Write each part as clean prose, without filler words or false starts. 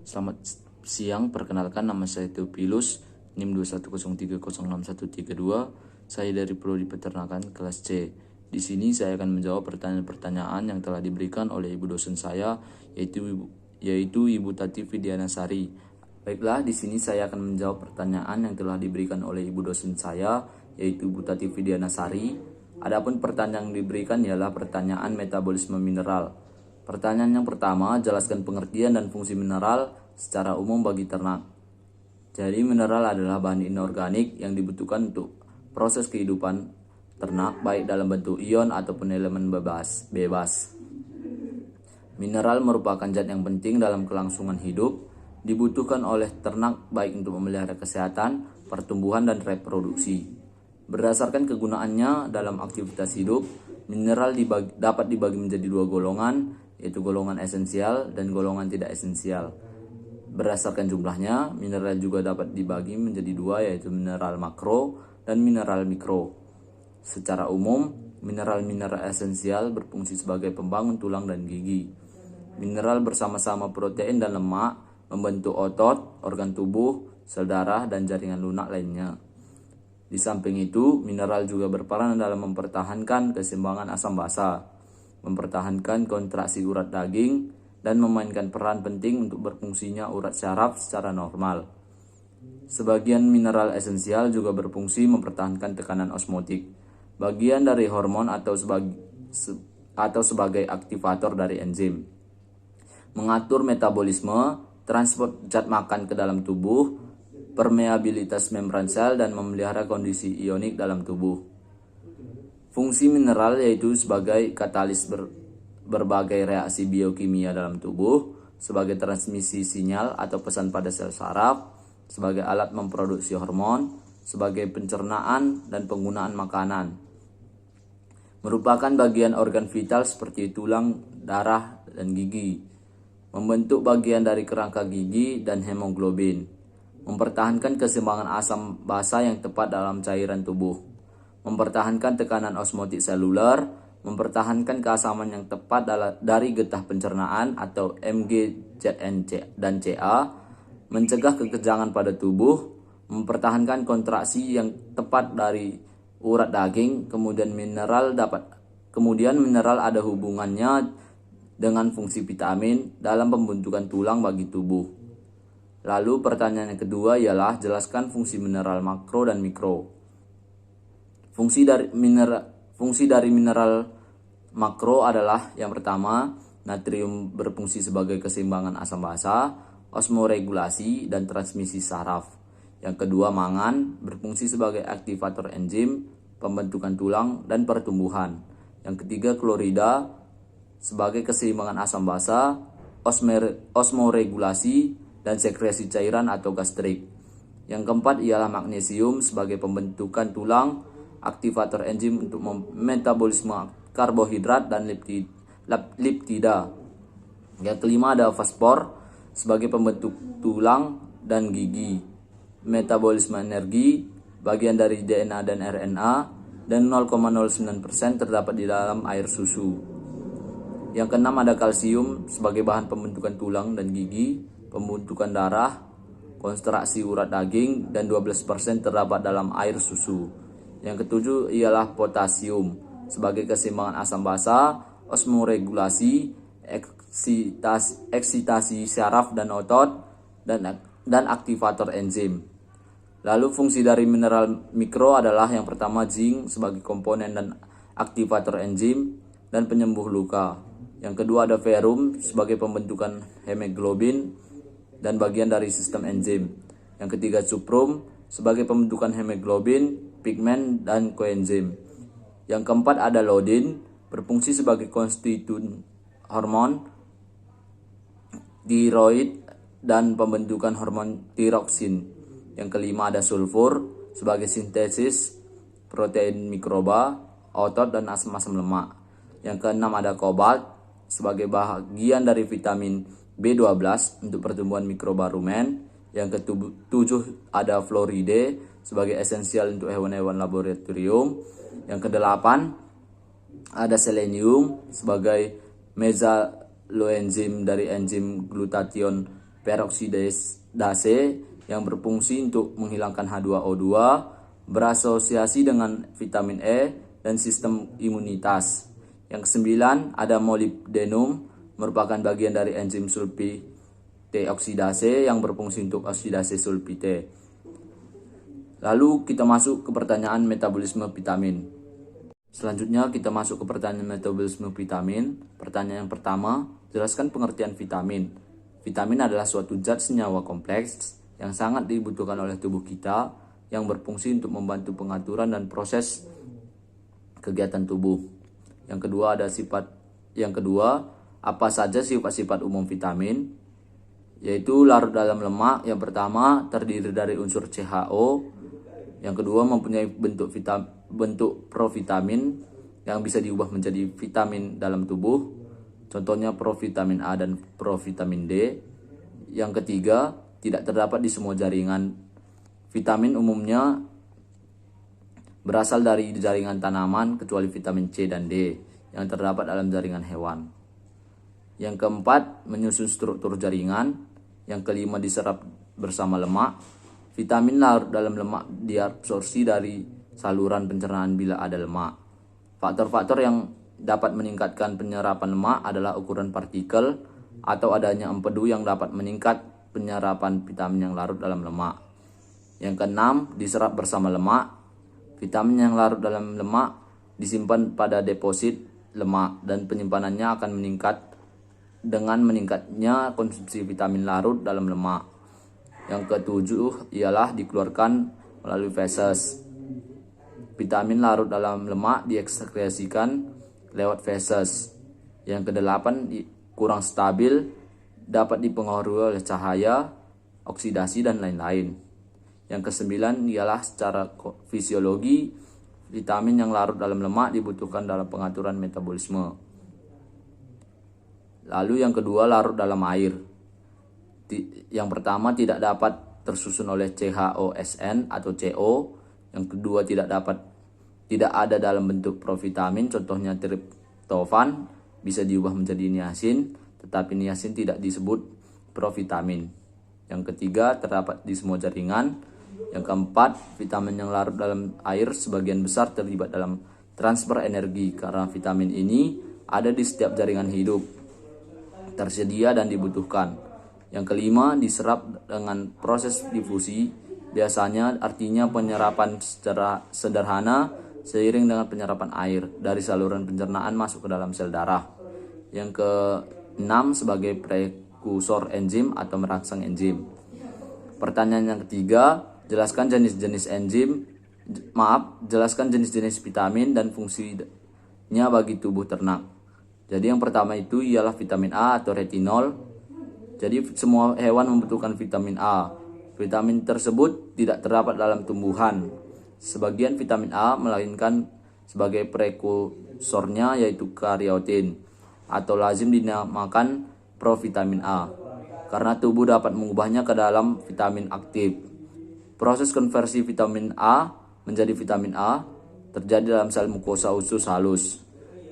Selamat siang, perkenalkan nama saya Theophilus, NIM 2103061132. Saya dari Prodi Peternakan kelas C. Di sini saya akan menjawab pertanyaan-pertanyaan yang telah diberikan oleh ibu dosen saya, yaitu Ibu Tati Fidianasari. Baiklah, di sini saya akan menjawab pertanyaan yang telah diberikan oleh ibu dosen saya, yaitu Ibu Tati Fidianasari. Adapun pertanyaan yang diberikan ialah pertanyaan metabolisme mineral. Pertanyaan yang pertama, jelaskan pengertian dan fungsi mineral secara umum bagi ternak. Jadi mineral adalah bahan inorganik yang dibutuhkan untuk proses kehidupan ternak, baik dalam bentuk ion ataupun elemen bebas. Mineral merupakan zat yang penting dalam kelangsungan hidup, dibutuhkan oleh ternak baik untuk memelihara kesehatan, pertumbuhan, dan reproduksi. Berdasarkan kegunaannya dalam aktivitas hidup, mineral dapat dibagi menjadi dua golongan, yaitu golongan esensial dan golongan tidak esensial. Berdasarkan jumlahnya, mineral juga dapat dibagi menjadi dua, yaitu mineral makro dan mineral mikro. Secara umum, mineral-mineral esensial berfungsi sebagai pembangun tulang dan gigi. Mineral bersama-sama protein dan lemak membentuk otot, organ tubuh, sel darah, dan jaringan lunak lainnya. Di samping itu, mineral juga berperan dalam mempertahankan keseimbangan asam basa, mempertahankan kontraksi urat daging, dan memainkan peran penting untuk berfungsinya urat syaraf secara normal. Sebagian mineral esensial juga berfungsi mempertahankan tekanan osmotik, bagian dari hormon atau sebagai aktivator dari enzim, mengatur metabolisme, transport zat makan ke dalam tubuh, permeabilitas membran sel, dan memelihara kondisi ionik dalam tubuh. Fungsi mineral yaitu sebagai katalis berbagai reaksi biokimia dalam tubuh, sebagai transmisi sinyal atau pesan pada sel saraf, sebagai alat memproduksi hormon, sebagai pencernaan dan penggunaan makanan. Merupakan bagian organ vital seperti tulang, darah, dan gigi. Membentuk bagian dari kerangka gigi dan hemoglobin. Mempertahankan keseimbangan asam basa yang tepat dalam cairan tubuh. Mempertahankan tekanan osmotik seluler, mempertahankan keasaman yang tepat dari getah pencernaan atau Mg, Zn, dan Ca, mencegah kekejangan pada tubuh, mempertahankan kontraksi yang tepat dari urat daging. Kemudian mineral ada hubungannya dengan fungsi vitamin dalam pembentukan tulang bagi tubuh. Lalu pertanyaan yang kedua ialah jelaskan fungsi mineral makro dan mikro. Fungsi dari mineral makro adalah yang pertama, natrium berfungsi sebagai keseimbangan asam basa, osmoregulasi, dan transmisi saraf. Yang kedua, mangan berfungsi sebagai aktivator enzim, pembentukan tulang, dan pertumbuhan. Yang ketiga, klorida sebagai keseimbangan asam basa, osmoregulasi, dan sekresi cairan atau gastrik. Yang keempat ialah magnesium sebagai pembentukan tulang, aktivator enzim untuk metabolisme karbohidrat dan leptida. Yang kelima ada fosfor sebagai pembentuk tulang dan gigi, metabolisme energi, bagian dari DNA dan RNA, dan 0,09% terdapat di dalam air susu. Yang keenam ada kalsium sebagai bahan pembentukan tulang dan gigi, pembentukan darah, konstruksi urat daging, dan 12% terdapat dalam air susu. Yang ketujuh ialah potasium sebagai keseimbangan asam basa, osmoregulasi, eksitasi saraf dan otot, dan aktivator enzim. Lalu fungsi dari mineral mikro adalah yang pertama zinc sebagai komponen dan aktivator enzim dan penyembuh luka. Yang kedua ada ferrum sebagai pembentukan hemoglobin dan bagian dari sistem enzim. Yang ketiga cuprum sebagai pembentukan hemoglobin, pigmen, dan koenzim. Yang keempat ada lodin berfungsi sebagai konstituen hormon tiroid dan pembentukan hormon tiroksin. Yang kelima ada sulfur sebagai sintesis protein mikroba, otot, dan asam lemak. Yang keenam ada kobalt sebagai bagian dari vitamin B12 untuk pertumbuhan mikroba rumen. Yang ketujuh ada fluoride sebagai esensial untuk hewan-hewan laboratorium. Yang kedelapan ada selenium sebagai mesaloenzim dari enzim glutathione peroksidase yang berfungsi untuk menghilangkan H2O2, berasosiasi dengan vitamin E dan sistem imunitas. Yang kesembilan ada molybdenum, merupakan bagian dari enzim sulfite oksidase yang berfungsi untuk oksidasi sulfite. Lalu kita masuk ke pertanyaan metabolisme vitamin. Selanjutnya kita masuk ke pertanyaan metabolisme vitamin. Pertanyaan yang pertama, jelaskan pengertian vitamin. Vitamin adalah suatu zat senyawa kompleks yang sangat dibutuhkan oleh tubuh kita, yang berfungsi untuk membantu pengaturan dan proses kegiatan tubuh. Yang kedua, apa saja sifat-sifat umum vitamin? Yaitu larut dalam lemak. Yang pertama terdiri dari unsur CHO. Yang kedua mempunyai bentuk provitamin yang bisa diubah menjadi vitamin dalam tubuh. Contohnya provitamin A dan provitamin D. Yang ketiga, tidak terdapat di semua jaringan. Vitamin umumnya berasal dari jaringan tanaman kecuali vitamin C dan D yang terdapat dalam jaringan hewan. Yang keempat, menyusun struktur jaringan. Yang kelima, diserap bersama lemak. Vitamin larut dalam lemak diabsorpsi dari saluran pencernaan bila ada lemak. Faktor-faktor yang dapat meningkatkan penyerapan lemak adalah ukuran partikel atau adanya empedu yang dapat meningkat penyerapan vitamin yang larut dalam lemak. Yang keenam, diserap bersama lemak. Vitamin yang larut dalam lemak disimpan pada deposit lemak dan penyimpanannya akan meningkat dengan meningkatnya konsumsi vitamin larut dalam lemak. Yang ketujuh ialah dikeluarkan melalui feses. Vitamin larut dalam lemak diekskresikan lewat feses. Yang kedelapan, kurang stabil, dapat dipengaruhi oleh cahaya, oksidasi, dan lain-lain. Yang kesembilan ialah secara fisiologi, vitamin yang larut dalam lemak dibutuhkan dalam pengaturan metabolisme. Lalu yang kedua, larut dalam air. Yang pertama, tidak dapat tersusun oleh CHOSN atau CO. Yang kedua, tidak ada dalam bentuk provitamin, contohnya triptofan bisa diubah menjadi niacin, tetapi niacin tidak disebut provitamin. Yang ketiga, terdapat di semua jaringan. Yang keempat, vitamin yang larut dalam air sebagian besar terlibat dalam transfer energi karena vitamin ini ada di setiap jaringan hidup, tersedia dan dibutuhkan. Yang kelima, diserap dengan proses difusi. Biasanya artinya penyerapan secara sederhana seiring dengan penyerapan air dari saluran pencernaan masuk ke dalam sel darah. Yang keenam, sebagai prekursor enzim atau merangsang enzim. Pertanyaan yang ketiga, jelaskan jenis-jenis vitamin dan fungsinya bagi tubuh ternak. Jadi yang pertama itu ialah vitamin A atau retinol. Jadi semua hewan membutuhkan vitamin A. Vitamin tersebut tidak terdapat dalam tumbuhan. Sebagian vitamin A melainkan sebagai prekursornya yaitu kariotin atau lazim dinamakan provitamin A karena tubuh dapat mengubahnya ke dalam vitamin aktif. Proses konversi vitamin A menjadi vitamin A terjadi dalam sel mukosa usus halus.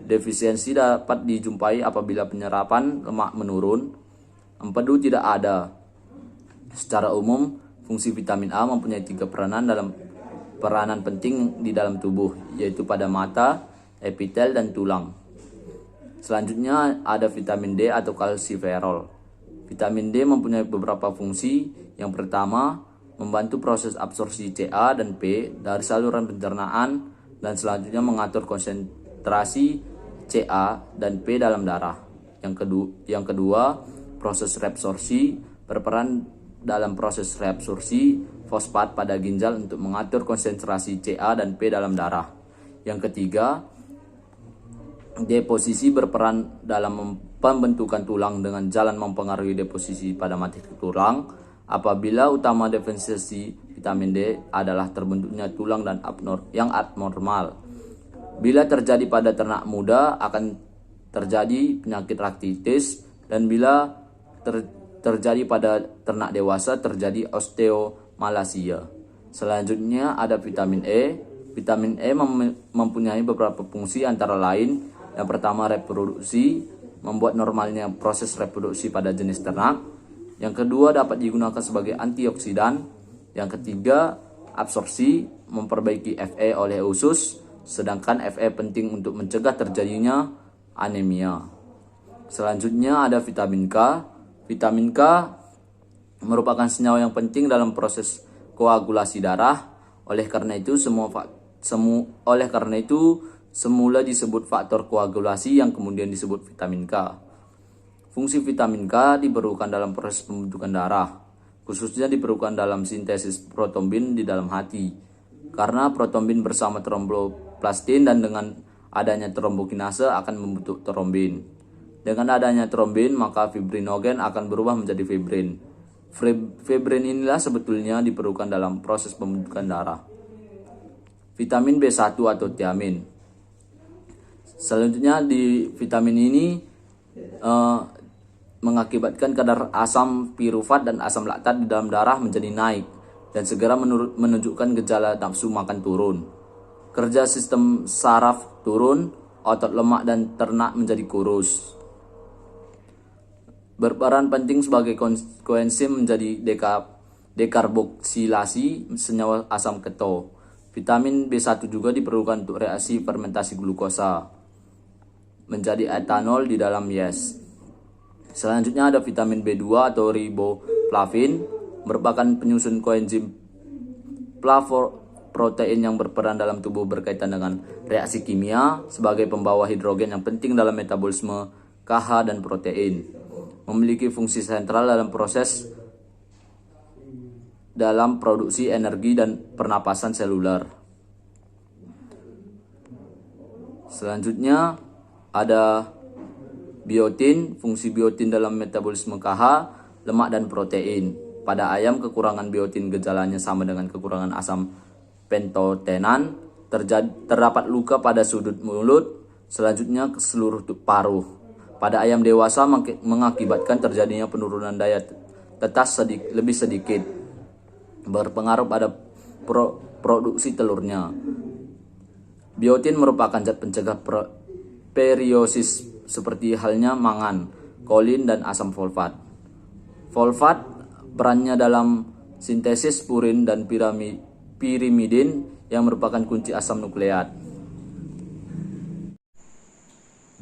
Defisiensi dapat dijumpai apabila penyerapan lemak menurun. Empedu tidak ada. Secara umum, fungsi vitamin A mempunyai 3 peranan penting di dalam tubuh, yaitu pada mata, epitel, dan tulang. Selanjutnya ada vitamin D atau kalsiferol. Vitamin D mempunyai beberapa fungsi. Yang pertama, membantu proses absorpsi Ca dan P dari saluran pencernaan dan selanjutnya mengatur konsentrasi Ca dan P dalam darah. Yang kedua, proses reabsorpsi, berperan dalam proses reabsorpsi fosfat pada ginjal untuk mengatur konsentrasi Ca dan P dalam darah. Yang ketiga, deposisi, berperan dalam pembentukan tulang dengan jalan mempengaruhi deposisi pada matriks tulang. Apabila utama defisiensi vitamin D adalah terbentuknya tulang dan yang abnormal. Bila terjadi pada ternak muda akan terjadi penyakit rakitis, dan bila terjadi pada ternak dewasa terjadi osteomalacia. Selanjutnya ada vitamin E. Vitamin E mempunyai beberapa fungsi antara lain. Yang pertama, reproduksi, membuat normalnya proses reproduksi pada jenis ternak. Yang kedua, dapat digunakan sebagai antioksidan. Yang ketiga, absorpsi, memperbaiki Fe oleh usus, sedangkan Fe penting untuk mencegah terjadinya anemia. Selanjutnya ada vitamin K. Vitamin K merupakan senyawa yang penting dalam proses koagulasi darah. Oleh karena itu semula disebut faktor koagulasi yang kemudian disebut vitamin K. Fungsi vitamin K diperlukan dalam proses pembentukan darah, khususnya diperlukan dalam sintesis protombin di dalam hati. Karena protombin bersama tromboplastin dan dengan adanya trombokinase akan membentuk trombin. Dengan adanya trombin, maka fibrinogen akan berubah menjadi fibrin. Fibrin inilah sebetulnya diperlukan dalam proses pembentukan darah. Vitamin B1 atau tiamin. Selanjutnya di vitamin ini mengakibatkan kadar asam pirufat dan asam laktat di dalam darah menjadi naik dan segera menunjukkan gejala nafsu makan turun. Kerja sistem saraf turun, otot lemak dan ternak menjadi kurus. Berperan penting sebagai koenzim menjadi dekarboksilasi senyawa asam keto. Vitamin B1 juga diperlukan untuk reaksi fermentasi glukosa menjadi etanol di dalam yes. Selanjutnya ada vitamin B2 atau riboflavin, merupakan penyusun koenzim flavoprotein yang berperan dalam tubuh berkaitan dengan reaksi kimia sebagai pembawa hidrogen yang penting dalam metabolisme KH dan protein. Memiliki fungsi sentral dalam produksi energi dan pernapasan seluler. Selanjutnya ada biotin. Fungsi biotin dalam metabolisme KH, lemak dan protein. Pada ayam kekurangan biotin gejalanya sama dengan kekurangan asam pentotenan. Terdapat luka pada sudut mulut, selanjutnya ke seluruh paruh. Pada ayam dewasa mengakibatkan terjadinya penurunan daya tetas lebih sedikit, berpengaruh pada produksi telurnya. Biotin merupakan zat pencegah periosis seperti halnya mangan, kolin, dan asam folfat. Folfat perannya dalam sintesis purin dan pirimidin yang merupakan kunci asam nukleat.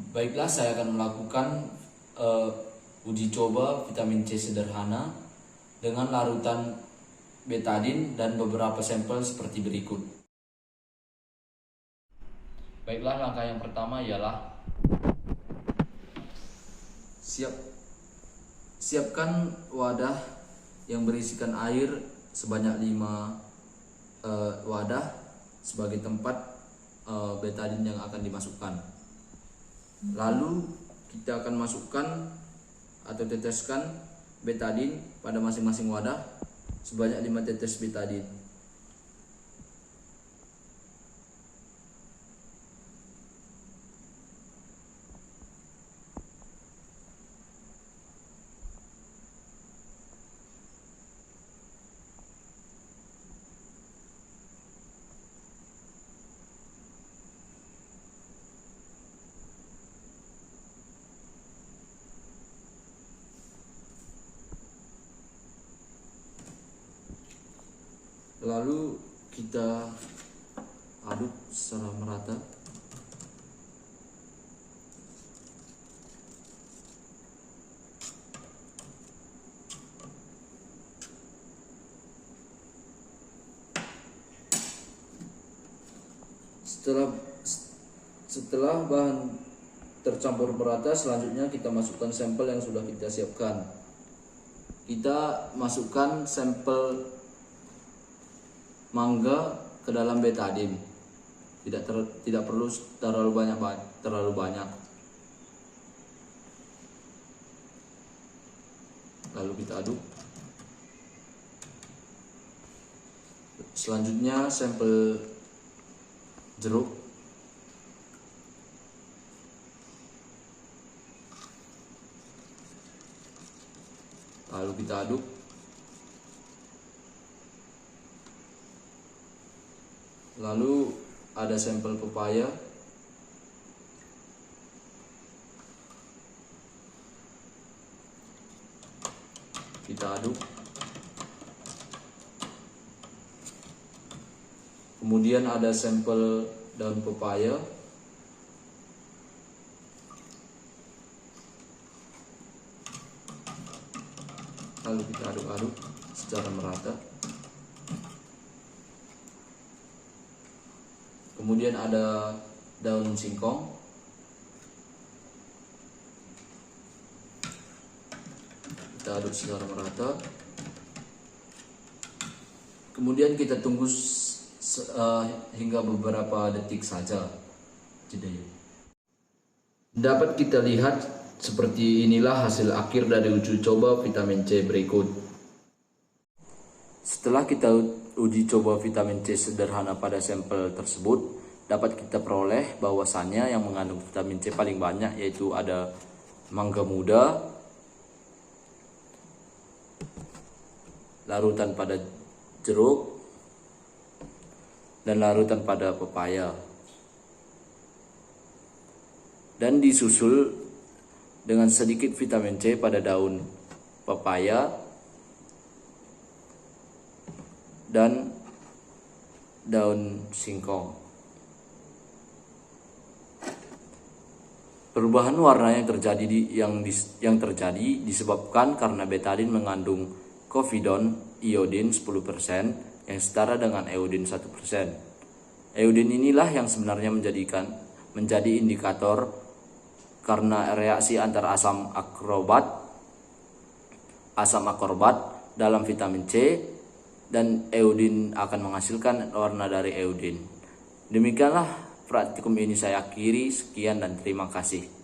Baiklah, saya akan melakukan uji coba vitamin C sederhana dengan larutan betadin dan beberapa sampel seperti berikut. Baiklah, langkah yang pertama ialah siapkan wadah yang berisikan air sebanyak 5 wadah sebagai tempat betadin yang akan dimasukkan. Lalu kita akan masukkan atau teteskan betadin pada masing-masing wadah sebanyak 5 tetes betadin. Lalu kita aduk secara merata. Setelah bahan tercampur merata, selanjutnya kita masukkan sampel yang sudah kita siapkan. Kita masukkan sampel mangga ke dalam betadin. Tidak perlu terlalu banyak. Lalu kita aduk. Selanjutnya sampel jeruk. Lalu kita aduk. Lalu ada sampel pepaya. kita aduk. Kemudian ada sampel daun pepaya. Lalu kita aduk-aduk secara merata. Kemudian ada daun singkong. Kita aduk secara merata. Kemudian kita tunggu hingga beberapa detik saja. Dapat kita lihat seperti inilah hasil akhir dari uji coba vitamin C berikut. Setelah kita uji coba vitamin C sederhana pada sampel tersebut, dapat kita peroleh bahwasannya yang mengandung vitamin C paling banyak yaitu ada mangga muda, larutan pada jeruk, dan larutan pada pepaya. Dan disusul dengan sedikit vitamin C pada daun pepaya dan daun singkong. Perubahan warna yang terjadi disebabkan karena betadin mengandung covidon iodin 10% yang setara dengan iodin 1%. Iodin inilah yang sebenarnya menjadi indikator karena reaksi antara asam akorbat dalam vitamin C dan iodin akan menghasilkan warna dari iodin. Demikianlah praktikum ini saya akhiri. Sekian dan terima kasih.